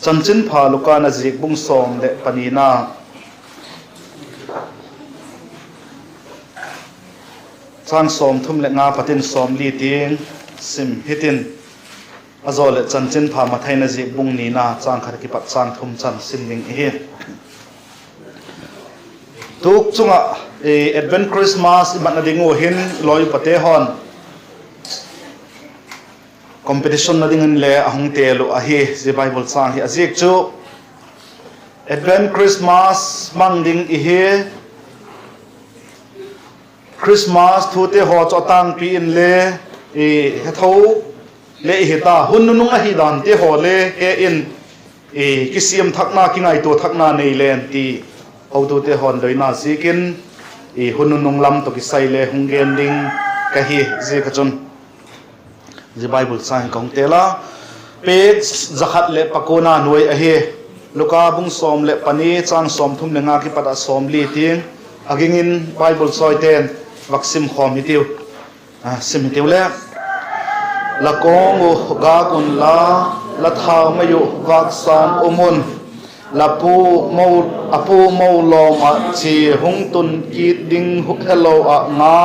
chanchin pha lukana zik bung som le panina chang som thum le nga patin som li ting sim hitin azole chanchin pha mathaina zik bung ni na chang khar ki pat chang thum chan sim ning hi tuk chunga advent christmas iban dingo hin loi pate hon competition na dingan le ahung telo ahi je bible chang hi azik chu advent christmas mang ding i hi christmas thu te ho cho tang pi in le he tho le hi ta hun nu a hi dan te ho le e in kisiam thakna ki ngai to thakna nei len ti ho tu te hon doina sikin hun nu lam to ki sai le hungen ding ka hi je ka chon the bible sang kong tela pe zakhat le pakona noi a he luka bung som le pani chang som thum le nga ki pada som li ting agingin bible soiten vaksim khom hitiu sim hitiu le la kong ga kun la la tha mayu vaksan umun la pu mo apu mo lo ma chi hung tun ki ding hello a nga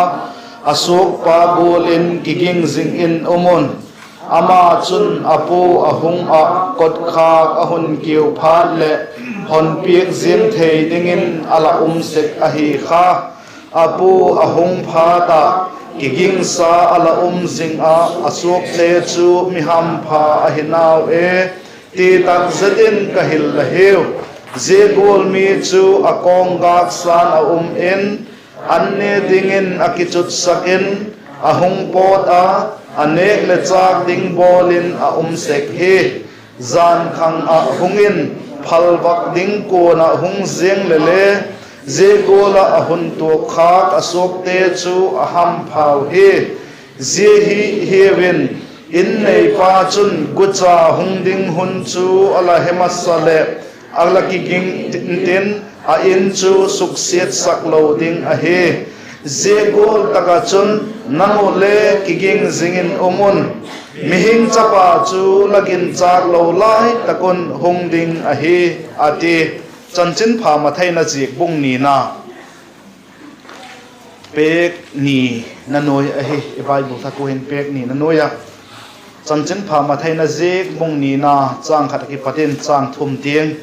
asuk pa bolin kiging zing in umun ama chun apu ahung a kot kha ahun kiu phat le hon piek zim thei dingin ala sek ahi kha apu ahung pha ta kiging sa ala zing a asuk le chu mi ham pha ahinau e ti tak zatin kahil la heu ze gol mi chu akong gak san a in anne dingin akichut sakin ahung pot a anek le chak ding bolin a sek he zan khang a hungin phalwak ding ko na hung zeng le le ze gola ahun to khak asok te chu aham phau he ze hi heaven in nei pa chun gucha hung ding hun chu ala hemasale ala ki ging tin a in chu suksiet saklo ding a he ze gol taka chun nano le kiging zingin umun mihing chapa chu lagin chak lo lai takun hung ding a he ati chanchin pha mathaina jik bung ni na pek ni nanoi a he bible tha ko hin pek ni nanoya chanchin pha mathaina jik bung ni na chang khat ki patin chang thum tiang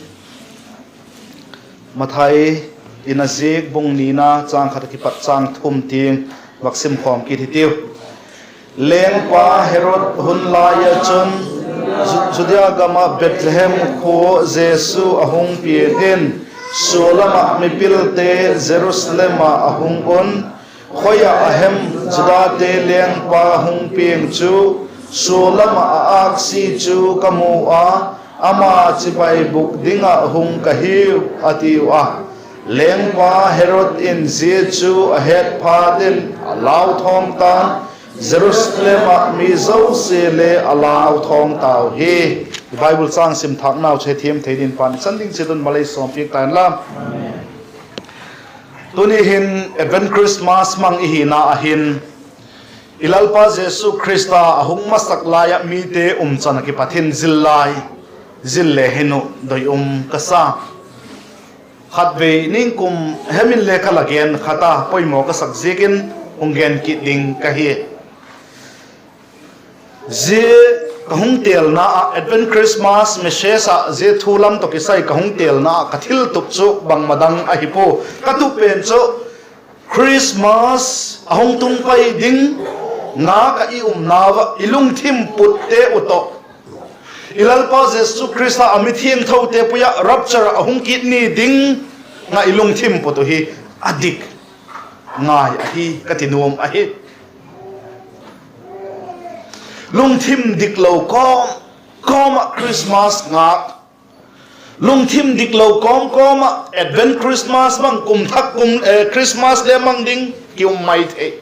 mathai ina zik bung ni na chang khat ki pat chang thum ting vaksim khom ki thitiu leng pa herod hun la ya chun judia gama bethlehem kho jesu ahung pi den solama mi pilte jerusalem ahung on khoya ahem juda te leng pa hung pieng chu solama aksi chu kamu a ama chipai buk dinga hung kahiu atiwa lengpa herod in jesu ahead phatin alau thong tan jerusalem mi zo se le alau thong tau he bible chang sim thak nau che thiam theidin pan chanding chedun malai som pi tan lam tuni hin advent christmas mang hi na ahin ilalpa jesu christa ahung masak laya mi te chana ki pathin zillai zille henu doi kasa khatve ning kum hemin le kala gen khata poimo ka sak zekin ungen ki ding ka hi je kahung tel na advent christmas meshesa je thulam to ki sai kahung tel na kathil tup chu bang madang a hipo katu pen chu christmas ahung tung pai ding nga ka i nawa ilung thim putte uto ilalpa jesu christa amithieng thote puya rapture ahung kidni ding nga ilung thim puto hi adik ngai ahi katinum ahi lung thim diklo kom christmas nga lung thim diklo kom advent christmas mang kum thak kum christmas le mang ding kium mai the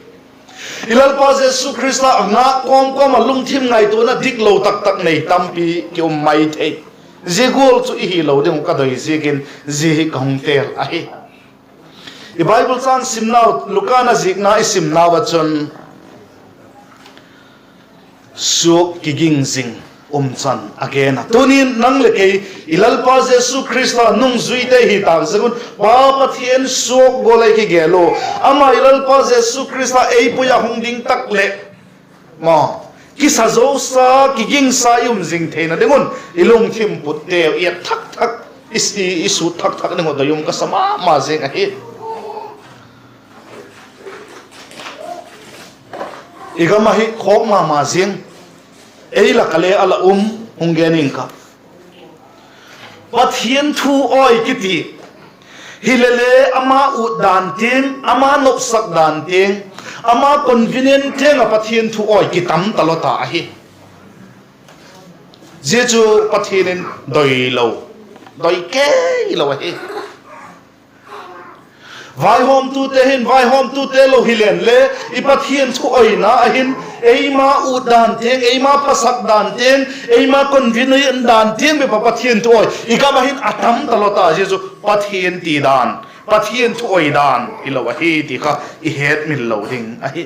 ilalpa jesu christa nga kom lung thim ngai to na diklo tak nei tampi kium mai the zigol chu hi lo ding ka doi zigin zi kahung tel ahi i bible chan simnau lukana zikna isimnaw chon suk kiging zing chan again tunin nang le ke ilal pa Jesu Christa nung zui te hi tak zagun pa pathian sok golai ki gelo ama ilal pa Jesu Christa ei puya hung ding tak le ma ki sa zo sa ki ging sa yum jing the na dengun ilung thim put te ye thak thak isu thak thak dengo da yum ka sama ma jeng a hi igama hi khok ma jeng ei la kale ala hunggening ka pathian thu oi kiti hilele ama udan ting ama nop sak dan ting ama convenient ting a pathian thu oi kitam talota hi jeju pathianin doi ke lo hi vai hom tu te lo hilen le i pathian thu oi na ahin eima udan teng eima pasak dan teng eima convenient dan teng be pathian thu oi igama hin atam talota jesu pathian ti dan pathian thu oi dan ilo hi ti kha I het min lo ding a hi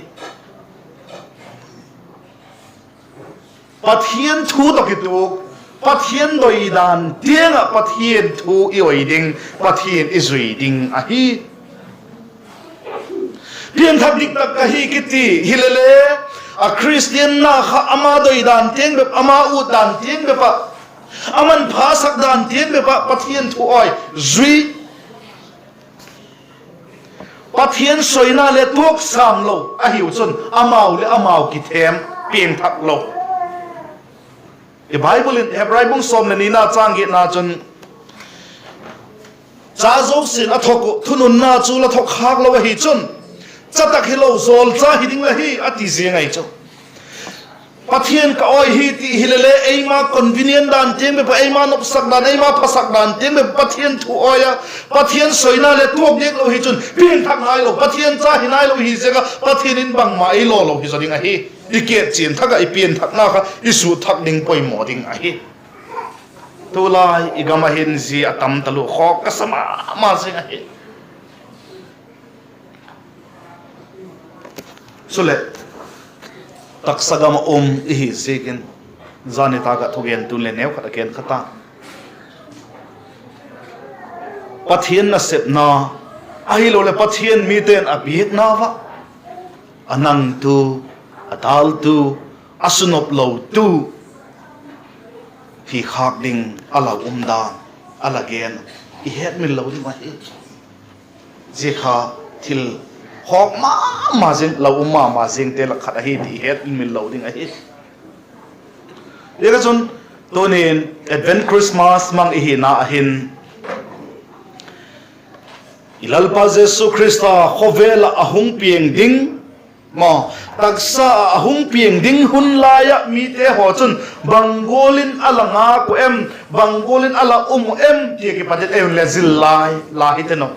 pathian thu to kitu pathian doi dan teng a pathian thu I oi ding pathian I zui ding a hi pian thak dik tak ka hi kiti hilele a Christian na kha ama doi dan teng be ama u dan teng be pa aman phasak dan teng be pa pathian thu oi zui pathian soina le tok sam lo a hiu chun amau ki them pian thak lo the Bible in Hebrew bung som na ni na chang gi na chun cha zo sin a thok thunun na chu la thok khak lo hi chun chatak hilo zol cha hiding la hi ati zengai cho pathian ka oi hi ti hilele eima convenient dan tem be eima nop sak dan eima phasak dan tem be pathian thu oya pathian soina le tok dek lo hi chun pin thak nai lo pathian cha hinai lo hi zega pathian in bang ma I lo hi zoding a hi iket chin thaka I pin thak na kha isu thak ding poi mo ding a hi to lai igama hin zi atam talu khok ka sama ma zeng a hi sule taksagama ihi sekin zani taga thugen tunle new khata ken khata pathian na sep na ahi lo le pathian mi ten abiek na wa anang tu atal tu asunop lo tu hi khak ding ala dan ala gen I het min lo di ma hi je kha thil hok ma jing lo ma jing te la khat hi ti het min lo ding a hi lega chun tonin advent Christmas mang hi na hin ilal pa Jesu Christa khovela ahung pieng ding ma taksa ahung pieng ding hun laya mi te ho chun bangolin alanga ko bangolin ala em ti ki patet le zil lai la hi te no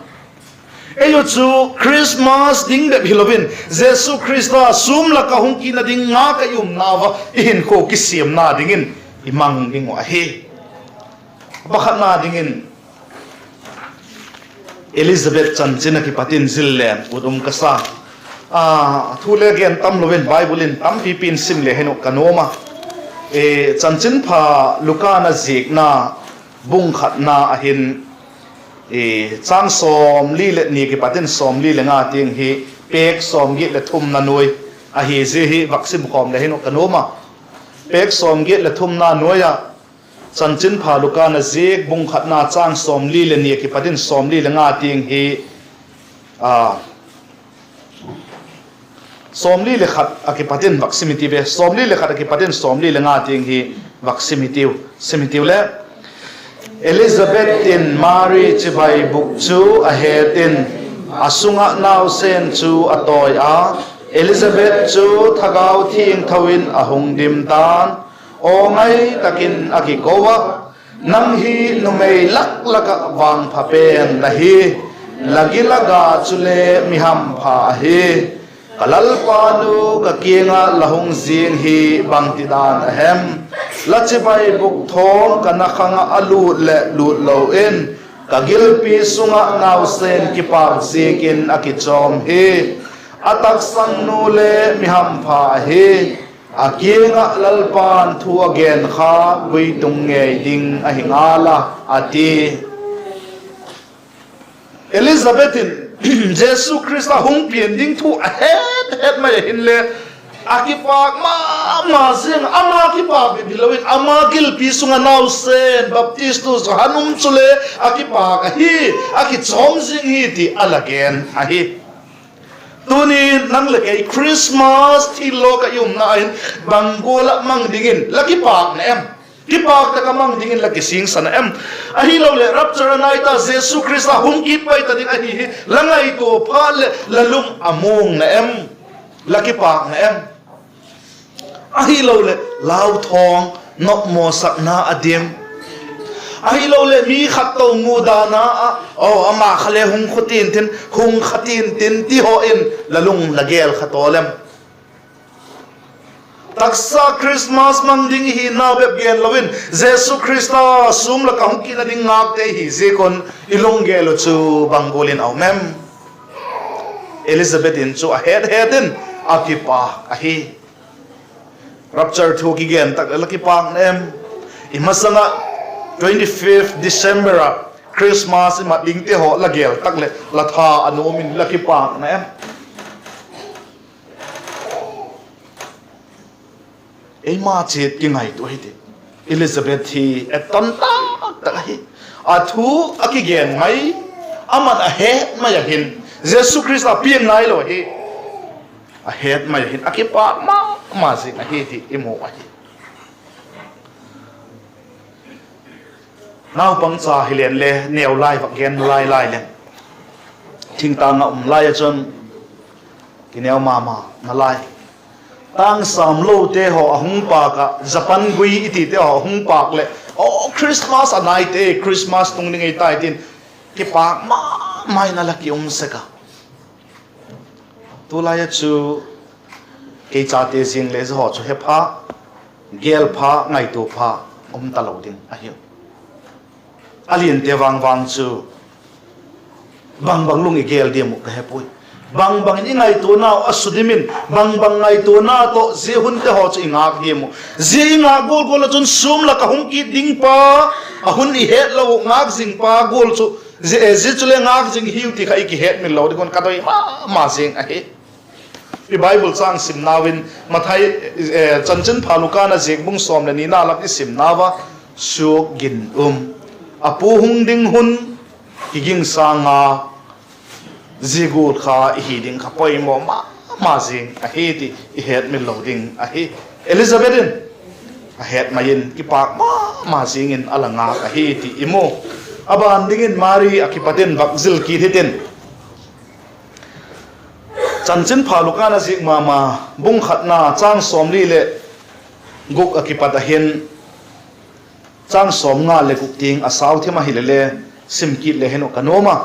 eyo chu Christmas ding de hilovin Jesu Christa sum la ka hung ki na ding nga ka yum na wa in ko kisiam na dingin imang ding wa he bakhat na dingin Elizabeth Chanchina ki patin zillen udum kasa thule gen tam loven Bible in tam pipin sim le heno kanoma Chanchin pha Luka na zik na bung khat na ahin chang som li le ni ki patin som li le nga ting hi pek som gi le thum na noi a hi je hi vaccine khom le hino kanoma pek som gi le thum na noya chanchin pha luka na zik bung khat na chang som li le ni ki patin som li le nga ting hi som li le khat aki patin vaccine ti ve som li le khat aki patin som li le nga ting hi vaccine ti le Elizabeth in Mary chibai buk chu a het in asunga naw sen chu atoi a Elizabeth chu thagau thing thawin ahung dim dan ongai takin akikowa nang hi numei lak laka wang phapen lahi lagilaga chule miham pha hi kalal panu ka kienga lahung zing hi bangti dan ahem lachibai buk thong kana khanga alu le lut lo in kagil pi sunga naw sen ki par zikin akichom hi atak sang nu le miham pha hi Akienga lalpan thu again kha gui tung nge ding a hingala ati Elizabethin Jesu Christa hung pian ding thu a het mai hin le akipak ma zeng ama kipa bilawin ama gil pisunga naw sen baptistus hanum chule akipak hi akichom zing hi ti alagen ahi tuni nang leke Christmas ti loka yum na in bangola mang dingin laki pak na em kipak ta kamang dingin laki sing sana em ahi lo le rapture na ita Jesu Christa hung kipai ta ding ahi langai to phal lalum among na em laki pak na em ahi lo le lau thong nok mo sak na adim ahi lo le mi khat to nguda na ama khale hung khatin tin ti ho in lalung lagel khatolem taksa Christmas mang ding hi na beb gen lovin Jesu Christa sum la ka hung kin ding ngak te hi je kon ilong gelo chu bangolin aw mem Elizabeth in chu a head akipa ahi rapture thu ki gen tak laki pang nem imasanga 25th December Christmas ma ding te ho lagel tak le la tha anomin laki pang nem ei ma chet ki ngai to hite Elizabeth hi eton tak hi athu aki gen mai amat a he ma ya hin Jesus Christ a pian nai lo hi a het ma ya hin akipa ma sing a hi ti imo a hi now pang cha hilen le neu lai va gen lai le thing ta nga lai chon kineu mama na lai tang sam lo te ho ahung pa ka Japan gui iti te ho ahung pak le Christmas a night te Christmas tung ni ngai tai tin ki pak mai na la ki seka tu lai chu ke cha te sing le zo chu he pha gel pha ngai tu pha ta lo ding a hi alien te wang chu bang lung i gel de mu ka he pui bang in ngai tu na asudimin bang ngai tu na to je hun te ho chu ingak hi mu je nga gol chun sum la ka hung ki ding pa a hun i het lo ngak jing pa gol chu je chu le ngak jing hiu ti khai ki het min lo de kon ka doi ma jing a hi the Bible sang sim nawin mathai chanchan phaluka na jegbung som le ni na lak sim nawa su gin apu hung ding hun iging sanga zigul kha hi ding kha poi mo ma jing a hi ti I het min lo ding a hi Elizabethin a het mayin ki pak ma jing in alanga a hi ti imo aban dingin mari akipaten bakzil ki hitin chanchin phaluka na zik mama bung khatna chang somli le guk akipata hin chang som nga le guk ting asaw thema hilele simkit le heno kanoma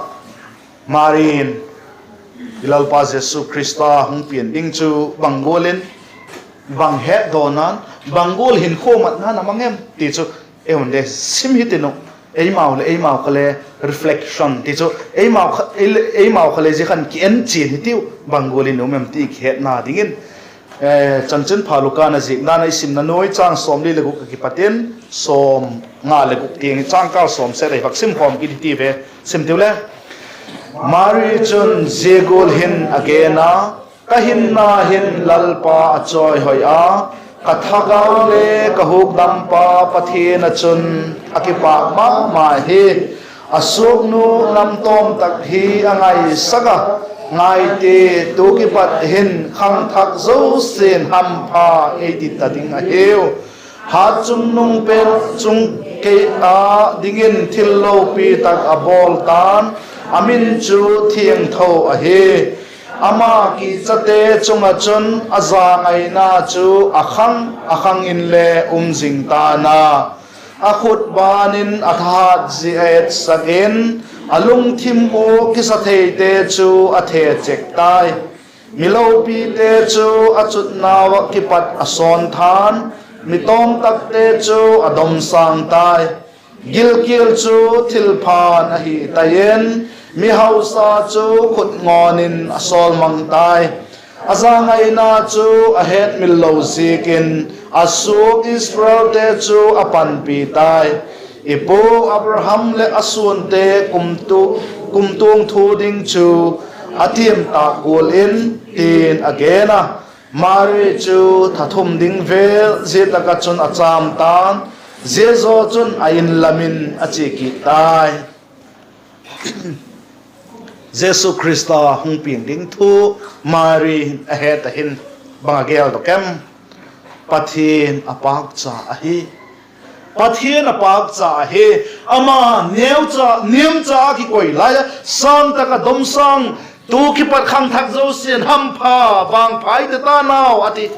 marin ilalpa Jesu Christa hung pian ding chu bangolin bang het donan bangol hin khomat na namangem ti chu eonde sim hitino ei mau kale reflection ti chu ei mau kale je khan ki en chin hitiu bangolin no mem ti khet na dingin chanchan phaluka na zik na sim na noi chang som li le gu ki paten som nga le gu ting chang ka som se rei vaksim khom ki ti ve sim tiule mari chun zegol hin agena kahin na hin lalpa achoi hoya kathagang le kahuk dampa pathena chun akipa ma he asuk nu namtom tak hi angai saga ngai te tu ki pat hin khang thak zo sen ham pha e ti ta ding a heu ha chung nung pen chung ke a dingin thil lo pi tak a bol tan amin chu thieng tho a he ama ki chate chunga chun aza ngai na chu akhang in le jing ta na akhut banin athat ji et sakin alung thim o ki sa thei te chu a the chek tai milo pi te chu achut nawa ki pat ason than mitom tak te chu adom sang tai gil chu thil phan a hi tayen mi hausa chu khut ngonin asol mang tai azangai na chu a het mil lo zikin asuk Israel te chu apan pi tai ipo Abraham le asun te kumtung thu ding chu atiam ta kul in tin agena mari chu thathum ding vel zeta ka chun acham tan zezo chun ain lamin achi ki tai Jesu Christa hung ping ding thu mari ahet ahin bangagel to kem pathin apak cha ahi pathin apak cha ahi ama neu cha niam cha ki koi la sang ta ka dom sang tu ki pat khang thak zo sin ham pha wang phai te ta naw ati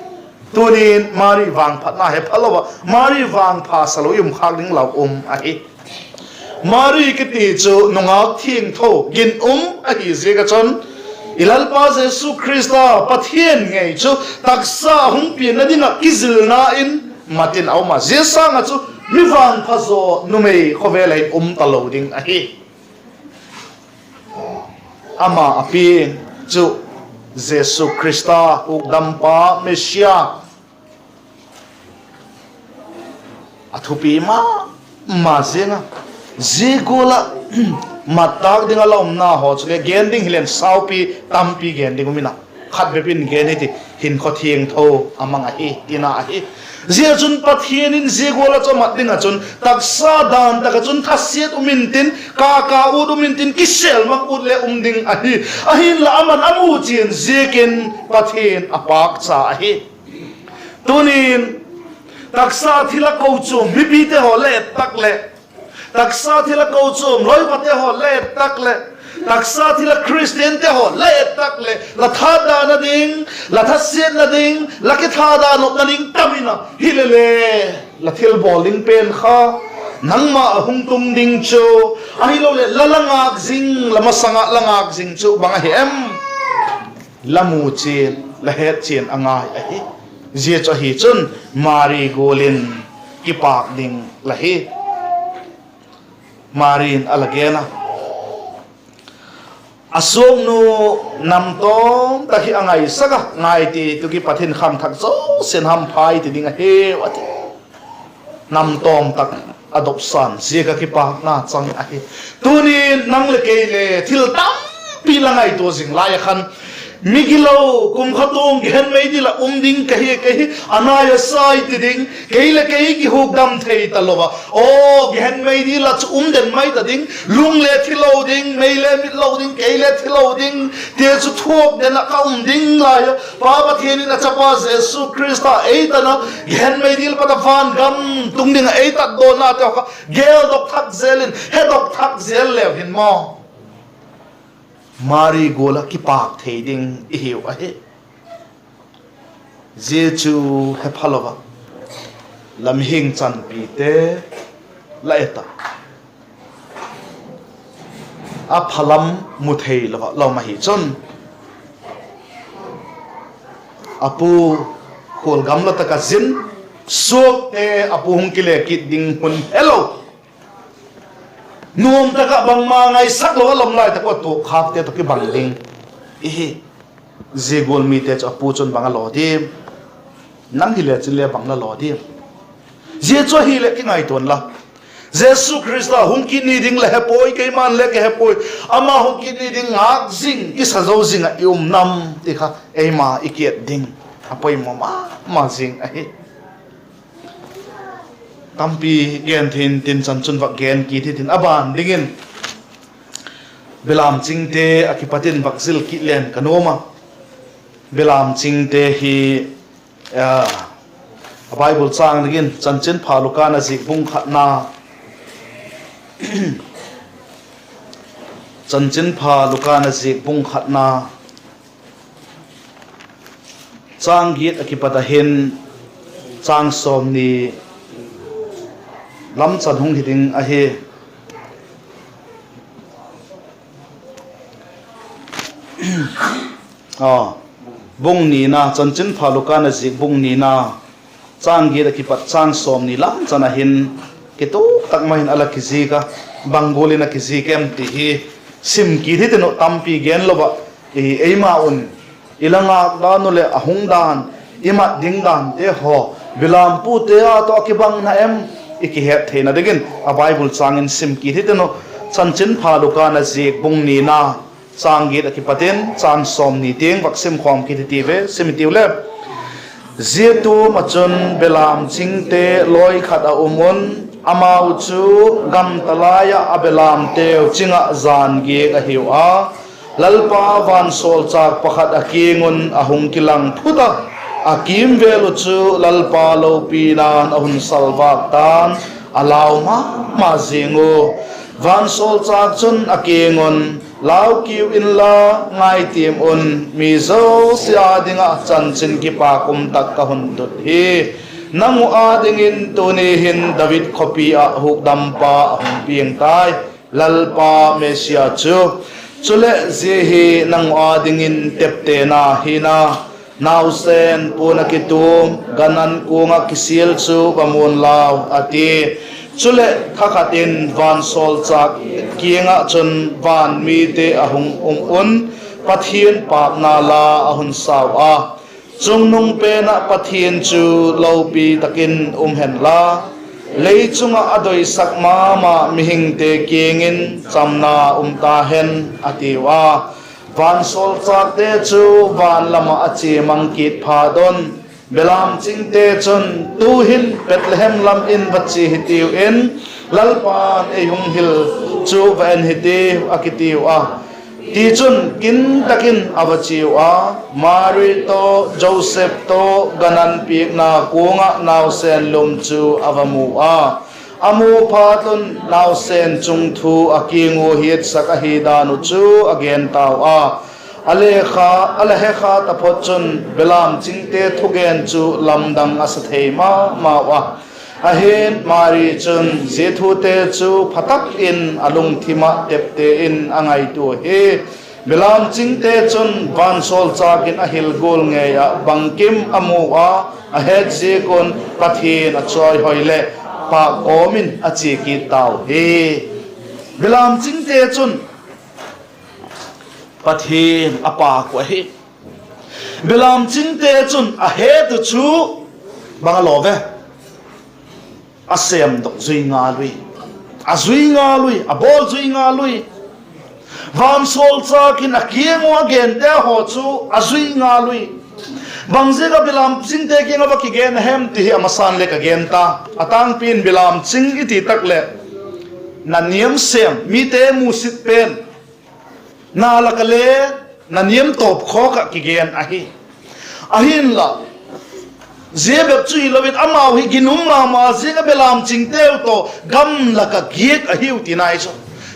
tunin mari wang phat na he phalowa mari wang pha salo yum khak ding lau ahi mari kiti chu nongak thing tho gin ahi zega chon ilal pa Jesu Christa pathian ngei chu taksa hung pi na dinga kizil na in matin au ma zesa nga chu miwan phazo numei khovelai talo ding ahi ama api chu Jesu Christa ugdam pa Mesia athupi ma zenga zigola matak ding alom na ho chule gending hilen saupi tampi gending umina khat bepin geneti hin kho thieng tho amang a hi tina a hi zia chun pathienin zigola cho mat dinga chun taksa dan taka chun thasiet umintin ka umintin kisel mak utle umding a hi la aman amu chin zikin pathien apak cha a hi tunin taksa thila ko chu mipite ho le takle taksa thila ko chum loi pate ho le takle taksa thila Christian te ho le takle la thada na ding la thasien na ding la ke thada no na ding tamina hilele la thil bowling pen kha nangma hung tum ding chu ahi lo le lalangak zing lama sanga langak zing chu banga hem lamu chin la het chin angai ahi zia cho hi chun mari golin kipak ding la hi marin alagena asong no namtom tahi angai saga ngai ti tuki pathin kham thak zo sen ham phai ti dinga he wati namtom tak adoption zega ki pa na chang a he tunin nang le ke le thil tam pilangai to jing lai khan migilo kum khatung gen mei dila umding kahi anaya sai ti ding keile ki hugdam thei talowa o gen mei dila den mai ta ding lung le thilo ding mei le mit lo ding keile thilo ding te chu thok den ka ding la ya pa ba theni na chapa Jesu Christa eita na gen mei dil pa ta van gam tung ding eita do na ta gel dok thak zelin he dok thak zel le hin mo mari gola ki pak thei ding hiu a he je chu he phalowa lam hing chan pi te la eta a phalam mu thei lawa lo ma hi chon apu khol gam la ta ka zin sok te apu hung kile kit ding hun hello nuam taka bang ma ngai sak lo lom lai ta ko to khap te to ki bang ding hi zigol mi te cha pu chon bang lo di nang hi le chile bang la lo di je cho hi le ki ngai ton la Jesu Christa hung ki ni ding le hepoi ke man le ke hepoi ama hung ki ni ding ngak zing ki sa zo zing a nam ti kha e ma ikiet ding apoi ma zing a hi tampi gen tin chan chun vak gen ki tin aban dingin belam chingte akipatin vaksil ki len kanoma belam chingte hi a bible chang dingin chanchen phalukana zik bung khatna chanchen phalukana zik bung khatna chang git akipata hin chang som ni lam chan hung hiding a he bung ni na chanchin phaluka na zik bung ni na chang gi da ki pat chang som ni lam chana hin ke to tak ma hin ala kisi ka bangoli na kisi kem ti hi sim ki thi no tampi gen lo ba e ma un ilanga danu le ahung dan imat ding dan te ho bilam pu te a to kibang na em iki het theina degin a bible changin sim ki hiteno chanchin phaluka na jek bung ni na changi da ki paten chan som ni teng vaksim khom ki ti ve simitiu le zetu machun belam chingte loi khat a umun amau chu gam talaya abelam teu chinga zan ge a hiwa lalpa van sol chak pakhat akingun ahung kilang phuta akim velu chu lalpa lo pinan ahun salwak tan alauma mazingu van sol chak chun akingun lau kiu in la ngai tim un mi zo sia dinga chan chin ki pa kum tak ka hun tut hi nangu a dingin tuni hin david khopi a huk dam pa hum pieng tai lalpa mesia chu chule je hi nangu a dingin tepte na hina nausen puna kitum ganan kunga kisil chu pamun law ati chule thakhatin van sol chak kienga chun van mi te ahung un pathian pap na la ahun saw a chungnung pe na pathian chu lopi takin hen la lei chunga adoi sakma ma mihing te kiengin chamna ta hen atiwa van sol chak te chu van lama achi mangkit phadon belam chingte chun tu hin Bethlehem lam in bachi hitiu in lalpan e hung hil chu van hitiu akitiu a ti chun kin takin abachiu a Mary to Joseph to ganan pik na kunga naw sen lum chu avamu a amu phaton naw sen chung thu akingu hit sakahidanu chu again taw a alekha alehekha tapochun belam chingte thugen chu lamdang asathema mawa ahen mari chun zethute chu phatak in alung thima tepte in angai tu he belam chingte chun vansol chakin ahil gol nge ya bangkim amuwa ahet je kon pathin achoi hoile pa komin achi ki taw he belam chingte chun pathin apa ko hi belam chingte chun a he tu chu bangalove asem dok zui nga lui a zui nga lui a bol zui nga lui vam sol chakin a kiengo again te ho chu a zui nga lui bangze ga belam chingte ki nga ba ki gen hem ti amasan le ka gen ta atang pin belam ching iti tak le na niam sem mi te musit pen na lakale na niem top kho ka kigen ahin la zebep chui lovit amau hi ginum ma zinga belam chingteu to gam laka giek ahiu tinai so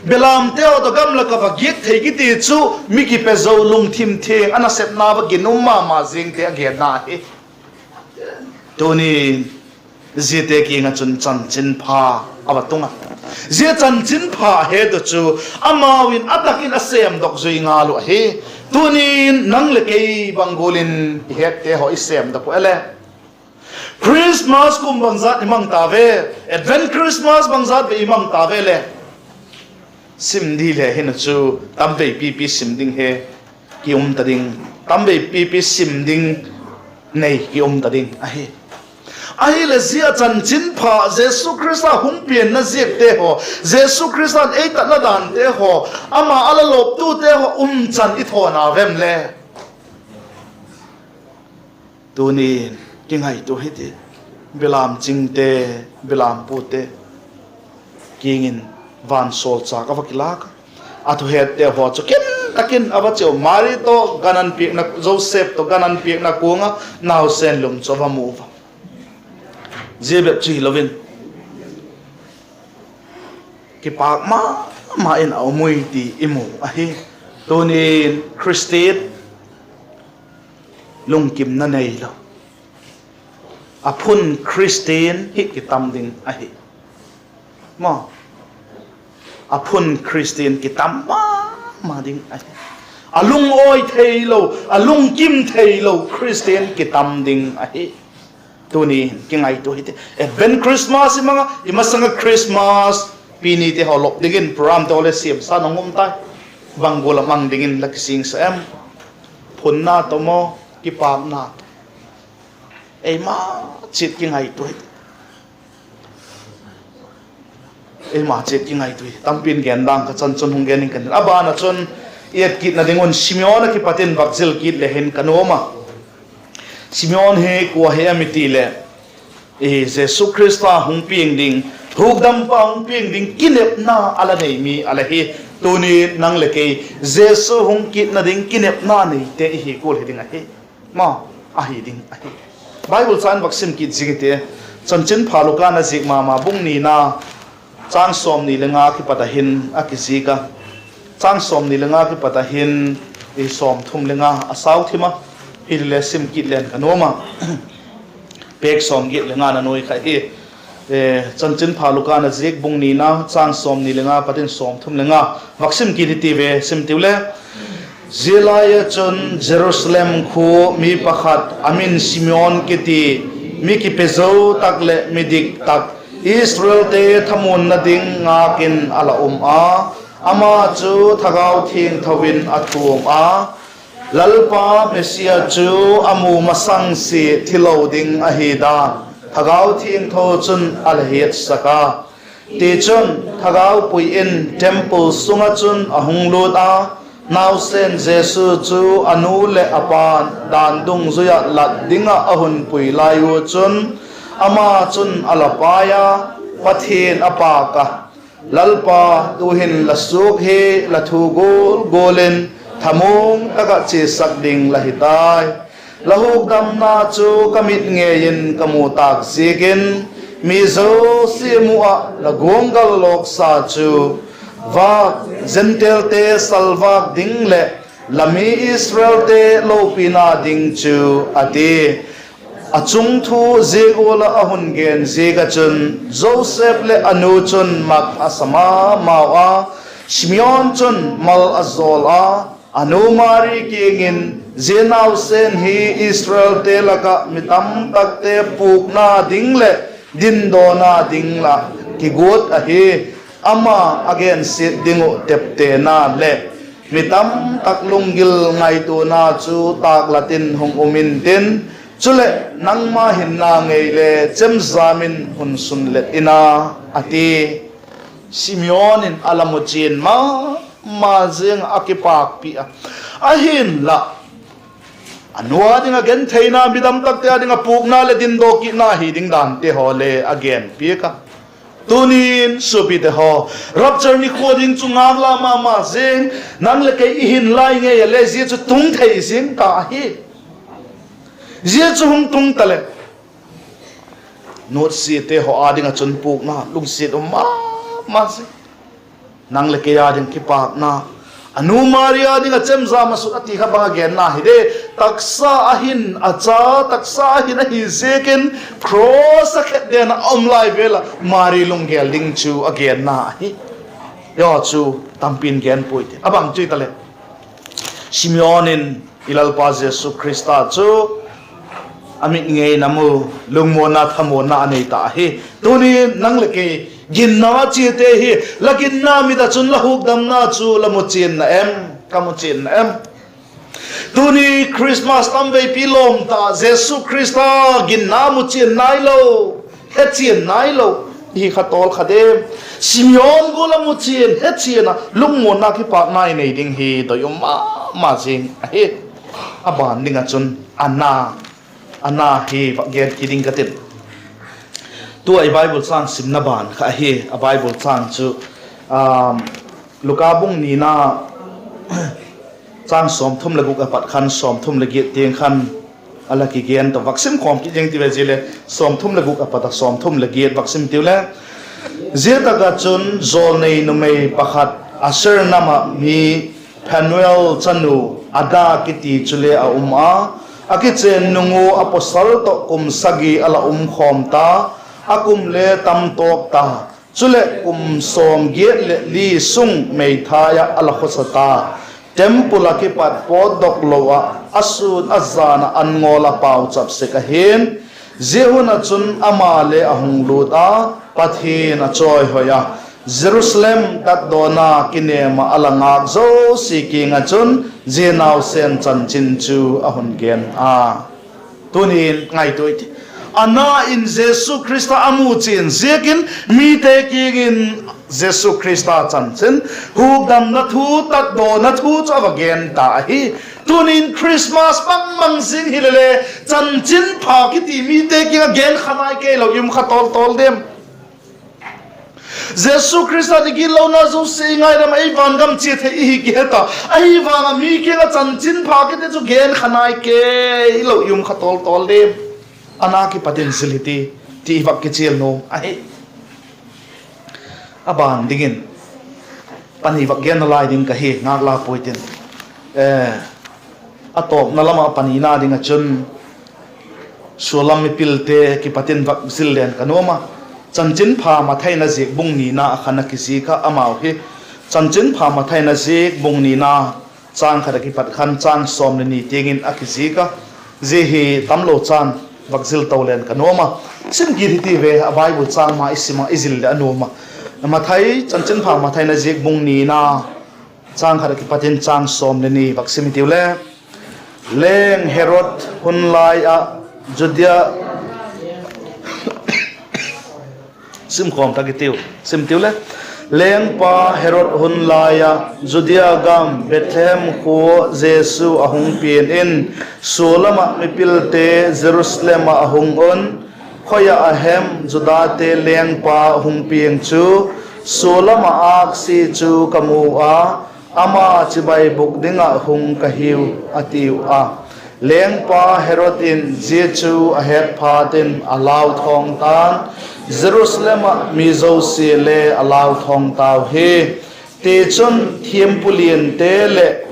belam teo to gam laka va giek thei ki ti chu miki pe zo lung thim theng ana sep na ba ginum ma zing te ge na hi toni zete ki nga chun chan chin pha abatunga je chan chin pha he do chu amawin atakin asem dok zui nga lu he tunin nang le kei bangolin het te ho isem da ko ele Christmas kum bangzat imang tave Advent Christmas bangzat be imang tave le simdi le hin chu tambe pp simding he ki tading tambe pp simding nei ki tading ahi le zia chan chin pha Jesu Christa hung pian na zek te ho Jesu Christa ei ta na dan te ho ama ala lop tu te ho chan i thona vem le tuni kingai tu hiti belam chingte belam pute kingin van sol cha ka vakilak atu het te ho chu kin takin abacho mari to ganan pi na Joseph to ganan pi na kunga naw sen lum chova move zebep chi lovin ki pak ma in au mui ti imu ahi toni Christian lungkim na nei lo apun Christian hi ki tam ding ahi mo apun Christian ki tam ma ding ahi alung oi thei lo alung kim thei lo Christian ki tam ding ahi tuni kingai tu hite Advent Christmas mga imasanga Christmas pini te holok dingin program to le siam sa nongum ta banggol mang dingin lakising sa em phun na tomo ki pam na ei ma chit ki ngai tu ei ma chit ki ngai tu tampin gen dang ka chan chon hung gen kan abana chon iet kit na dingon Simeon ki patin bakjil kit le hen kanoma Simeon he ko he amiti le Jesus Christa hung ping ding thugdam pang ping ding kinep na ala nei mi ala hi tuni nang le ke Jesus hung kit na ding kinep na nei te hi ko he ding a he ma a hi ding a hi Bible chan baksim kit jingite chanchin phaluka na jik ma bung ni na chang som ni lenga ki patahin akizika chang som ni lenga ki patahin e som thum lenga asaw thima ile sim kit len kanoma pek som git lenga na noi kha e chanchin phaluka na jik bung ni na chang som ni lenga patin som thum lenga vaksim ki ti ve sim tiule Zilaya chon Jerusalem khu mi pakhat amin Simeon kiti mi ki pezo takle midik tak Israel te thamun na ding ngakin ala a ama chu thagau thing thawin athum a lalpa mesia chu amu masang si thilo ding ahida thagau thing tho chun alhet saka ti chun thagau puin temple sunga chun ahung lut a now sen Jesu chu anu le apan dan dung zuya lat dinga ahun pui layu chun ama chun alapaya pathin apaka lalpa tuhin lasuk he lathugol golen thamung taka chi sakding lahitai lahuk dam na chu kamit ngeyin kamutak sigin mizo simua lagonggal lok sa chu va gentle te salvak ding le lami Israel te lopina ding chu ati achung thu zegola ahun gen zega chun Joseph le anu chun mak asama mawa Simeon chun mal azol a anu mari kingin zenau sen hi Israel te laka mitam takte pukna ding le din dona ding la kigot a hi ama again sit dingo tepte na le mitam taklunggil ngai tu na chu tak latin hong umin tin chule nangma hinna ngei le chemzamin hun sun let ina ati Simeon in alamujin ma jeng akipak pi ahin la anwa ding again theina midam takte adinga pukna le din do ki na hi ding dan te hole again pi ka tunin subite ho rapture ni khoding chungak la ma zeng nang le kai ihin lai nge le ji chu tung thei sing ka hi ji chu hung tung tale not si te ho ading a chun puk na lung si do ma se nang le kai ading ki pak na anu maria ding a chemza ma su ati kha ba gen na hi de taksa ahin acha taksa ahin a hi zeken cross a khet den omlai vela mari lung gel ding chu again na hi yo chu tampin gen poite abang chui tale Simeon in ilal pa Jesu Christa chu amit ngei namu lungmo na thamo na anei ta hi tuni nang le ke ginna chi te hi lakin na mi da chun lahuk dam na chu lamuchin na em kamuchin na em tuni Christmas tambe pilom ta Jesu Christa ginna muchin nailo hetchin nailo hi khatol khade Simeon go lamuchin hetchina lungmo na ki pa nai nei ding hi to yom ma jing he aban ninga chun ana hi gen kiding katin tu ai Bible sang simna ban kha hi a Bible sang chu lukabung ni na chang som thum lagu ka pat khan som thum lagi tiang khan ala ki gen to vaksim khom ki jeng ti ve jile som thum lagu ka pat som thum lagi vaksim tiule zeta ga chun zol nei no mei pakhat asher nama mi Phanuel chanu ada kiti chule a akichen nungu apostle to kum sagi ala khom ta akum le tam tok ta chule kum som ge le li sung mei thaya ala khosata temple ki pat pod dok lowa asun azana angola pau chap se ka hen zehuna chun amale ahung luta pathin a choi hoya Jerusalem tat dona kinema alangak zo siking a chun je nau sen chan chin chu a hun gen a tunin ngai toiti ana in Jesu Christa amu chin zekin mi te kingin Jesu Christa chan chin hugdam na thu tat do na thu cha again ta hi tunin Christmas bang mang sing hilele chan chin pha ki ti mi te king again khamai ke lo yum khatol tol dem Jesu Christa di gilo na zo singai ram ai van gam chi the hi ki ta ai wa mi ke la chan chin pha ki te chu gen khanai ke lo yum khatol tol dem ana ki potentiality ti vak ke chel no ai aban dingin pani vak gen lai ding ka hi ngak la poitin atop na lama pani na ding a chun sulam mi pilte ki patin vak zillen kanoma chanchin pha ma thaina zik bung ni na khana kisi kha amau hi chanchin pha ma thaina zik bung ni na chang khara ki pat khan chang som ni tingin akisi ka je hi tamlo chan vakzil tolen kanoma sim gi ti ve a bible chang ma isima izil le anoma ma thai chanchin pha ma thaina zik bung ni na chang khara ki patin chang som ni vaksim tiule leng herod hunlai a judia sim khom takitiu sim tiule leng pa herod hunlai a judia gam bethlehem ko jesu ahung pien in solama mipilte jerusalem ahung on khoya ahem judate leng pa hung pieng chu solama ak si chu kamu a ama chibai bukdinga hung kahiu atiu a leng pa herod in jechu ahet phatin alau thong tan jerusalem mizo se le alau thong taw he te chun thiam pulien te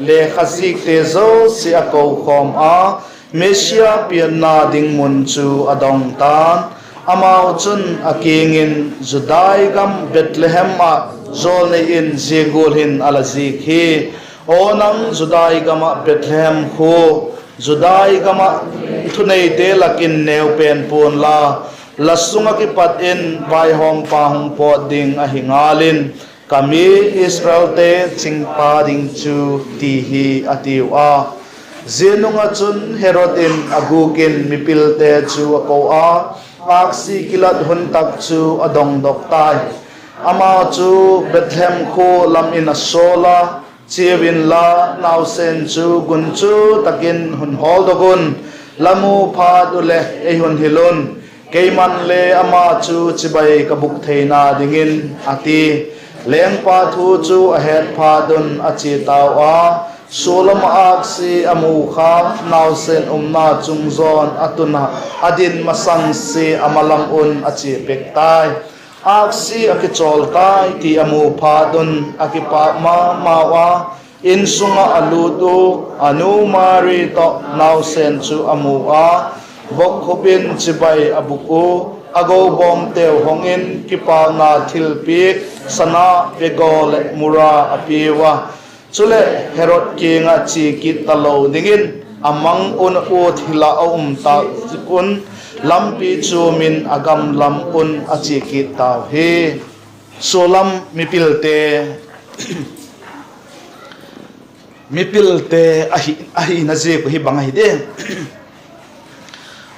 le khasik te zo se ako khom a mesia pian na ding mun chu adong tan amau chun akingin judai gam bethlehem a zol in zegol hin alazik he onang judai gama bethlehem kho judai gama thunei te lakin neu pen pon la lasunga ki pat in bai hong pa hong po ding a hingalin kami Israel te chingpa ding chu ti hi atiu a zenunga chun herod in agukin mipil te chu ko a aksi kilat hun tak chu adong dok tai ama chu Bethlehem kho lam in asola chiwin la nausen chu gun chu takin hun hol dogun lamu pha dule e hun hilun keiman le ama chu chibai kabuk theina dingin ati leng pa thu chu ahet pha dun achi taw a solam aksi amu kha nausen umna chungzon atuna adin masang se amalang un achi pektai aksi akichol tai ti amu phadun akipa ma mawa insunga aludu anu mari to nausen chu amu a bok khopin chibai abuku ago bom teu hongin kipa na thilpi sana pegol mura apiwa chule herod kinga chi ki talo dingin amang un o thila ta un lampi chumin agam lam un achi ki taw he solam mipilte mipilte ahi na je ko hi bangai de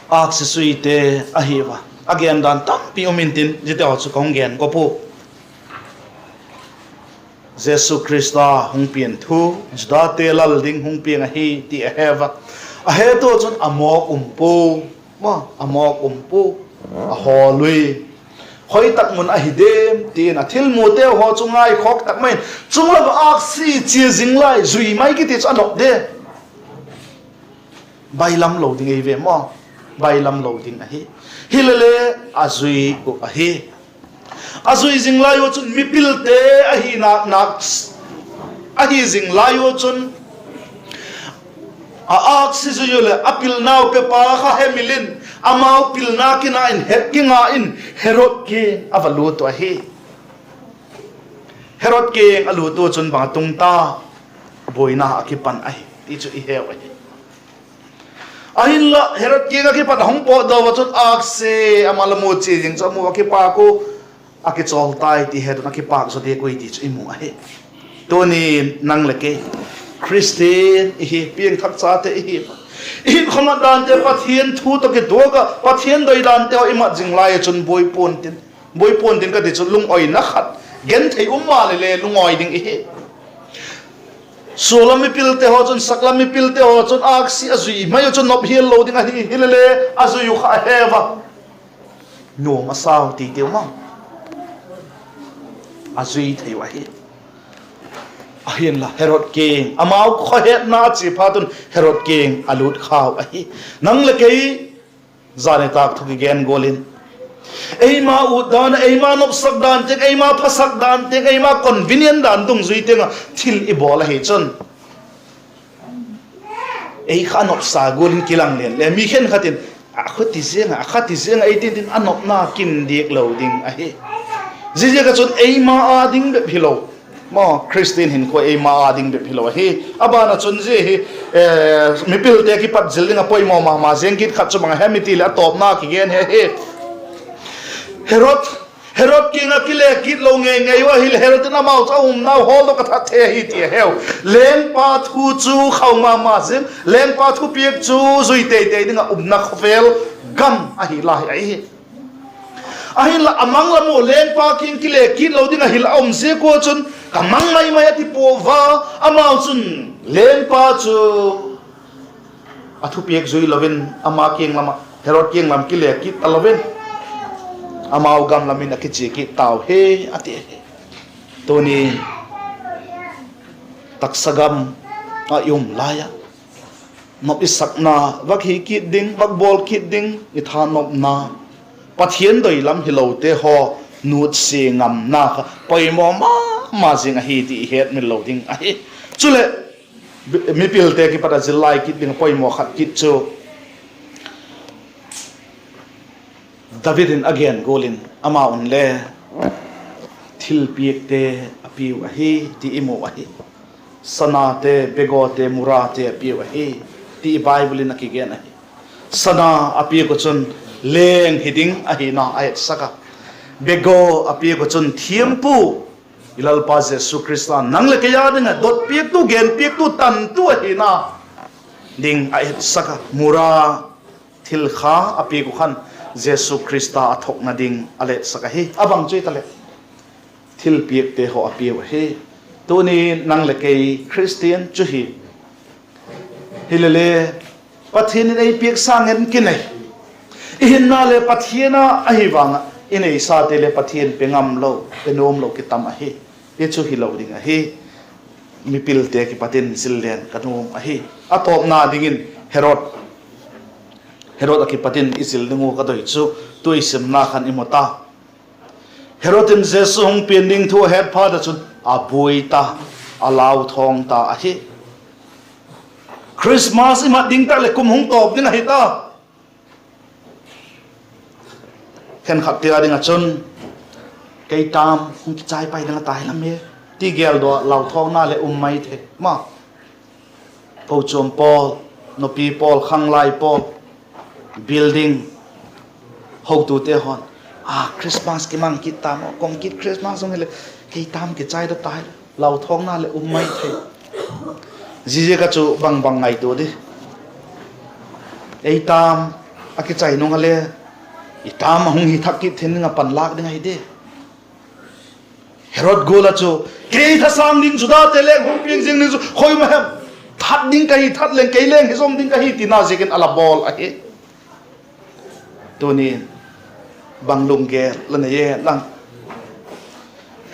ak se suite ahiwa again dan tam pi umintin jite ho chu konggen ko pu Jesu Christa hung pian thu judate lal ding hung pian hi ti aheva aheto chun amok umpu ma amok umpu a holui khoi tak mun a hidem tin a thil mu te ho chungai khok tak mai chungla ba ak si chi jinglai zui mai ki ti chanok de bailam lo ding ei ve mo bailam lo ding a hi hilele azui ko a hi azui jinglai ho chun mipilte a hi nak a hi jinglai ho chun a oxygen apil now pe pa kha hemilin amau pilna kina in hekinga in herod ke avalu to hi herod ke alu to chun ba tung ta boina akipan ai ti chu i heu ai ahin la herod ke ga ki pat hong po do chun akse amalamu chi jing chamu ki pa ko akichol tai ti hedon akipak so de ko ti chu imu ai to ni nang leke Christian hi pieng thak cha te hi khoma dan te pathian thu to ke doga pathian doi dan te ima jinglai chun boy pon tin ka ti chu lung oi na khat gen thei umma le lung oi ding hi solami pilte ho chun saklami pilte ho chun aksi azui mai chun nop hiel lo ding hi hilele azui kha heva no masau ti te ma azui thei wa hi ahin la Herod king amau kho het na chi phatun Herod king alut khaw ahi nang le kei zane tak thuki gen golin eima udan eima nop sak dan te eima phasak dan te eima convenient dan tung zui te nga thil i bol hi chon ei khanop sa golin kilang len le mi khen khatin akhoti zenga ei tin anop na kin dik lo ding ahi jije ka chon eima ading be philo mo Christian hin ko ei ma ading be philo hi abana chun je hi mipil te ki pat zilling apoi mo ma zengkit khat chuma hemiti la top na ki gen he Herod king akile kit lo nge nge wa hil Herod na mau cha na hol do ka tha the hi ti heu len pa thu chu khau ma zin len pa thu piek chu zui te dinga na khvel gam a hi la hi ahin la amang la mo len pa king kile kit lo dinga hil om se ko chun kamang mai ati po va amau chun len pa chu athu piek zui lovin ama king lama Herod king lam kile kit aloven amau gam lamin akichi ki taw he ati toni taksagam ayum laya nop isakna wakhi ki ding bakbol ki ding itha nop na pathian doi lam hilote ho nut se ngam na poimo ma jing hi ti het mi loading ahi chule mi pil te ki pata zilai ki ding poimo khat ki chu Davidin again golin amaun le thil piek te apiu ahi ti imo ahi sana te begote murate apiu ahi ti bible na ki gen ahi sana apiu ko chun leng hiding ahi na ayat saka bego apiu ko chun thiampu ilal pa Jesu Krista nang le kaya dinga dot piek tu gen piek tu tan tu ahi na ding ayat saka mura thil kha apiu ko khan Jesu Krista athok na ding ale sakahi abang chui tale thil piek te ho apiu he tuni nang le kei Christian chuhi hilele pathin nei piek sangen kinai ihin na le pathiana ahiwanga inei sa te le pathian pengam lo penom lo kitam ahi e chuhi lo ding ahi mipil te ki patin sillen kanom ahi atop na dingin Herod akipatin isil dengu kadoi chu tuisim na khan imota Herodin Jesu hong pending thu het pha da chun abui ta alau thong ta ahi Christmas ima ding ta le kum hong top din ahi ta khen khat ti ading a chun kei tam hong ki chai pai dang tai lam me ti gel do lau thong na le mai the ma po chom pol no pi pol khang lai pol building how to te hon Christmas ki mang kit tam kong kit Christmas ong le ki tam ki chai da tai lau thong na le mai the jije ka chu bang ngai to di ei tam aki chai nong le i tam hong hi thak ki thin nga pan lak ding ai de Herod gola chu ke tha sang ding juda te le hong pieng jing ni chu khoi ma that ding kai that leng kai leng hi som ding kai ti na jekin ala bol a he tuni banglung ge lana ye lang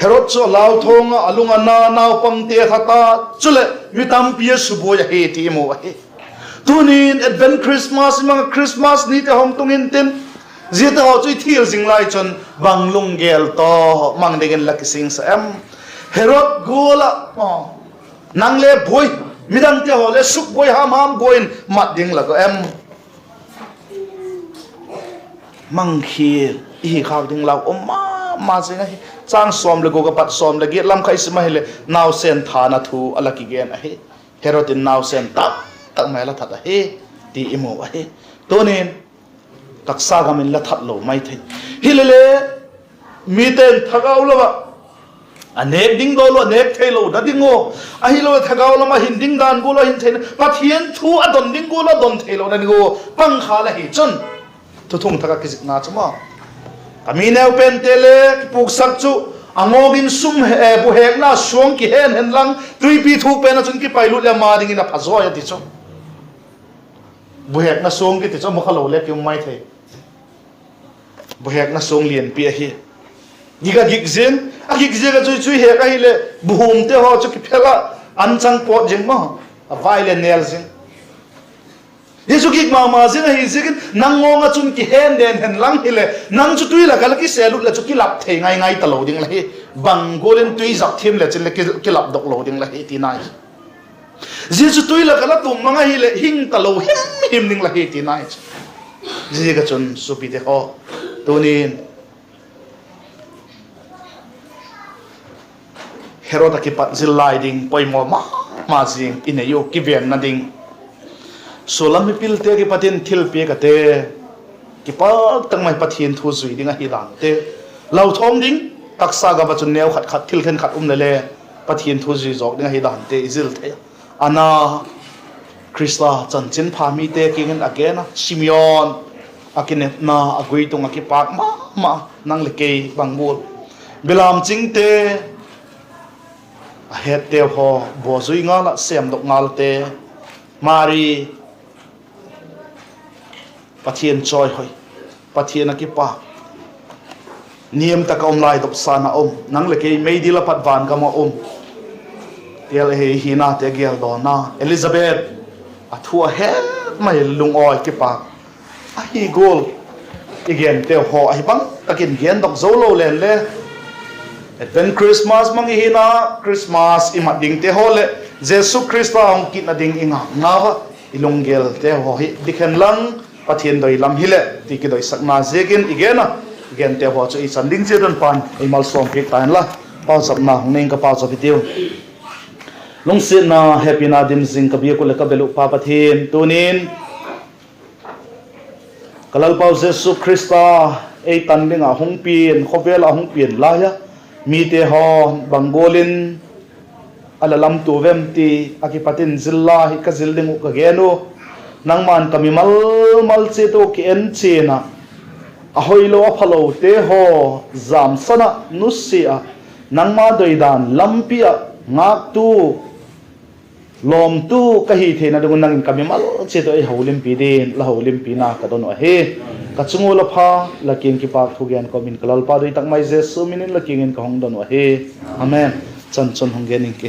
Herod cho lau thong alunga na naw pang te thata chule mitam pia suboya he ti mo he tuni advent Christmas mga Christmas ni te hom tungin tin zita ho chui thil jing lai chon banglung gel to mang degen lakising sa em Herod gola nang le boy midang te ho le suk boy ham goin mat ding la ko em mang khi i khao ding lau ma singa hi chang som le go ka pat som le ge lam khai sima hele naw sen tha na thu ala ki gen a he Herodin naw sen tak mai la that a he ti imo a he tonin taksa gamin la that lo mai the hilele mi ten thagau lo ba anek ding do lo nek thelo da dingo ahi lo thagaw lama hin ding dan go lo hin thein pathian thu adon ding go lo don thelo na go pang kha la hi chon to thong thaka kisik na chama kami ne open tele puk sak chu angogin sum bu hek na suang ki hen hen lang tui pi thu pe na chun ki pailu le ma ding ina phazo ya ti chu bu hek na suang ki ti chu mo khalo le ki mai the bu hek na suang lien pi hi giga gigzen a gigze ga chui he ka hi le buhum te ho chu ki phela an chang po jeng mo a vai le nel jing yesu ki ma jing hi jing nang ngo nga chun ki hen den hen lang hi le nang chu tui la kal ki selu la chu ki lap the ngai ngai ta lo ding la hi bang golen tui zak thim le chen le ki lap dok lo ding la hi ti nai jesu tui la kala tum ma hi le hing ta lo him ding la hi ti nai ji ga chun su pi te ho tunin Herod ki pat zil lai ding poi mo ma jing in yo ki ven na ding solam mi pil te ki patin thil pe ka te ki pa tang mai pathin thu zui ding a hi dan te lau thom ding taksa ga ba chun neu khat khat thil khen khat le pathin thu zui jok ding a hi dan te izil the ana Krista chan chin pha mi te king again Simeon akine na agui tung aki pat ma nang le ke bangbul bilam ching te het te ho bo zui nga la sem dok ngal te mari pathian choi hoi pathian ki pa niam ta kaum lai dok sana nang le ke mei dila pat van ka ma tel he hina te gel do na Elizabeth athua he mai lung oi ki pa a hi gol igen te ho ai bang takin gen dok zolo len le Advent Christmas mangi hina Christmas imat ding te hole Jesu Christa ong kit na ding inga ngawa ilonggel te ho hi dikhen lang pathian doi lam hile ti ki doi sakna zegin igena igen te ho chu i sanding che don pan i mal som pik tan la pau sap na hong ning ka pau sap tiu long sin na happy na dim zing ka bi ko le ka belu pa pathin tunin kalal pau Jesu Christa ei tan linga hong pin khovel a hong pin la ya mi te ho bangolin alalam tu vem ti akipatin zilla hi ka zilding ka genu nangman kami mal che to ki en chena a hoilo a phalo te ho zam sana nusia nangma doidan lampia ngak tu lom tu ka hi thena dung nang kami mal che to ai holim pi din la holim pi na ka don a he ka chungula pha la king ki pa thugian komin kalal pa doi tak mai Jesu minin la kingin ka hong don wa he amen chan hong gen ing ke